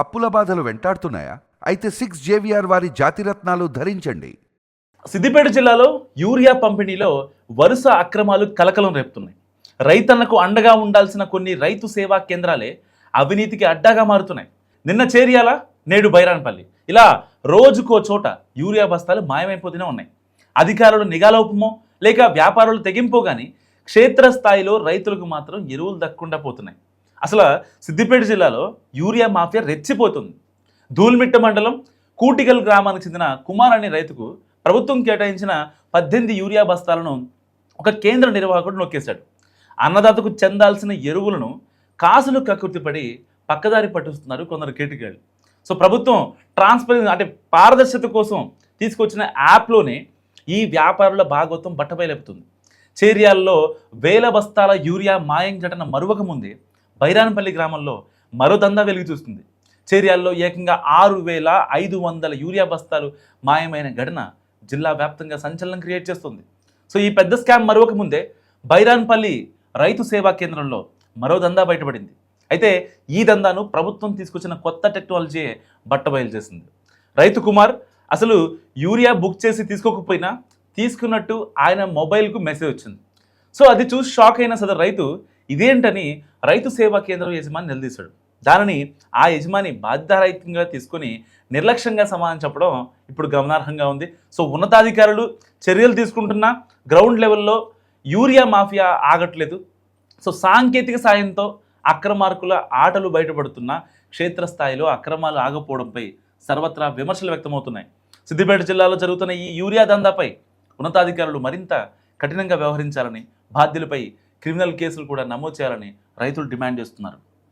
అప్పుల బాధలు వెంటాడుతున్నాయా? అయితే 6 JVR వారి జాతిరత్నాలు ధరించండి. సిద్దిపేట జిల్లాలో యూరియా పంపిణీలో వరుస అక్రమాలు కలకలం రేపుతున్నాయి. రైతన్నకు అండగా ఉండాల్సిన కొన్ని రైతు సేవా కేంద్రాలే అవినీతికి అడ్డాగా మారుతున్నాయి. నిన్న చేరియాల, నేడు బైరాన్పల్లి, ఇలా రోజుకో చోట యూరియా బస్తాలు మాయమైపోతూనే ఉన్నాయి. అధికారులు నిఘాలోపమో లేక వ్యాపారులు తెగింపో కానీ క్షేత్రస్థాయిలో రైతులకు మాత్రం ఎరువులు దక్కకుండా పోతున్నాయి. అసలు సిద్దిపేట జిల్లాలో యూరియా మాఫియా రెచ్చిపోతుంది. ధూల్మిట్ట మండలం కూటిగల్ గ్రామానికి చెందిన కుమార్ అనే రైతుకు ప్రభుత్వం కేటాయించిన 18 యూరియా బస్తాలను ఒక కేంద్ర నిర్వాహకుడు నొక్కేశాడు. అన్నదాతకు చెందాల్సిన ఎరువులను కాసులు కక్కుర్తిపడి పక్కదారి పట్టిస్తున్నారు కొందరు కేటుగాళ్ళు. సో ప్రభుత్వం ట్రాన్స్పరెన్సీ అంటే పారదర్శకత కోసం తీసుకొచ్చిన యాప్లోనే ఈ వ్యాపారుల భాగవతం బట్టబయలెపుతుంది. చేరియాల్లో వేల బస్తాల యూరియా మాయం ఘటన మరువక ముందే బైరాన్పల్లి గ్రామంలో మరో దందా వెలుగు చూస్తుంది. చేరియాల్లో ఏకంగా 6,500 యూరియా బస్తాలు మాయమైన ఘటన జిల్లా వ్యాప్తంగా సంచలనం క్రియేట్ చేస్తుంది. సో ఈ పెద్ద స్కామ్ మరొక ముందే బైరాన్పల్లి రైతు సేవా కేంద్రంలో మరో దందా బయటపడింది. అయితే ఈ దందాను ప్రభుత్వం తీసుకొచ్చిన కొత్త టెక్నాలజీ బట్టబయలు చేసింది. రైతు కుమార్ అసలు యూరియా బుక్ చేసి తీసుకోకపోయినా తీసుకున్నట్టు ఆయన మొబైల్కు మెసేజ్ వచ్చింది. సో అది చూసి షాక్ అయిన సదరు రైతు ఇదేంటని రైతు సేవా కేంద్రం యజమాని నిలదీశాడు. దానిని ఆ యజమాని బాధ్యతారహితంగా తీసుకొని నిర్లక్ష్యంగా సమాధానం చెప్పడం ఇప్పుడు గమనార్హంగా ఉంది. సో ఉన్నతాధికారులు చర్యలు తీసుకుంటున్నా గ్రౌండ్ లెవెల్లో యూరియా మాఫియా ఆగట్లేదు. సో సాంకేతిక సాయంతో అక్రమార్కుల ఆటలు బయటపడుతున్న క్షేత్రస్థాయిలో అక్రమాలు ఆగపోవడంపై సర్వత్రా విమర్శలు వ్యక్తమవుతున్నాయి. సిద్దిపేట జిల్లాలో జరుగుతున్న ఈ యూరియా దందాపై ఉన్నతాధికారులు మరింత కఠినంగా వ్యవహరించాలని, బాధ్యులపై క్రిమినల్ కేసులు కూడా నమోదు చేయాలని రైతులు డిమాండ్ చేస్తున్నారు.